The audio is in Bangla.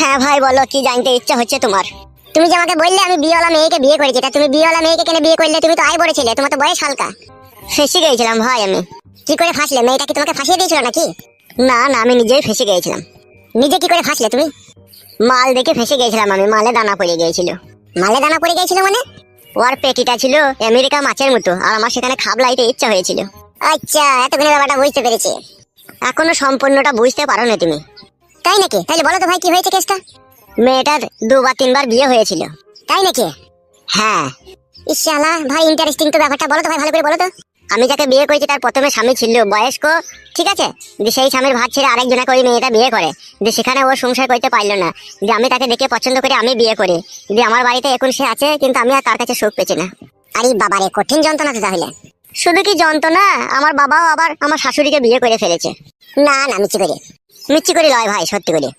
হ্যাঁ ভাই বলো, কি জানতে ইচ্ছা হচ্ছে তোমার? তুমি যে আমাকে বললে আমি বিয়েওয়ালা মেয়েকে বিয়ে করেছি, তা তুমি বিয়েওয়ালা মেয়েকে কেন বিয়ে করলে? তুমি তো আয় বড় ছেলে, তোমার তো বয়স হালকা। ফেসে গিয়েছিলাম ভাই আমি। কি করে ফাঁসলে? মেয়েটা কি তোমাকে ফাঁসিয়ে দিয়েছিল নাকি? না না, আমি নিজেই ফেসে গিয়েছিলাম। নিজে কি করে ফাঁসলে তুমি? মাল দেখে ফেসে গিয়েছিলাম আমি, মালে দানা পড়ে গিয়েছিল। মালে দানা পড়ে গিয়েছিল মানে? ওর পেটিটা ছিল আমেরিকা মাছের মতো, আর আমার সেখানে খাবলাইতে ইচ্ছা হয়েছিল। আচ্ছা, এতক্ষণে ব্যাপারটা বুঝতে পেরেছি। এখনো সম্পূর্ণটা বুঝতে পারো না তুমি? তাই নাকি? তাহলে বলো তো ভাই, কি হয়েছে কেসটা? মেয়েটার 2 বা 3 বার বিয়ে হয়েছিল। তাই নাকি? হ্যাঁ। ইশালা ভাই, ইন্টারেস্টিং তো ব্যাপারটা। বলো তো ভাই, ভালো করে বলো তো। আমি যাকে বিয়ে করেছি তার প্রথমে স্বামী ছিল বয়স্ক, ঠিক আছে? যে সেই স্বামীর ভাত ছেড়ে আরেকজনা করে মেয়েটা বিয়ে করে, যে সেখানে ও সংসার করতে পারলো না, যে আমি তাকে দেখে পছন্দ করে আমি বিয়ে করি, যে আমার বাড়িতে এখন সে আছে, কিন্তু আমি আর তার কাছে সুখ পেছি না। আরে বাবারে, কঠিন যন্ত্রণা তো তাহলে। শুধু কি যন্ত্রণা, আমার বাবাও আবার আমার শাশুড়িকে বিয়ে করে ফেলেছে। না না, মিচ্ছি করে লয় ভাই, সত্যি করে।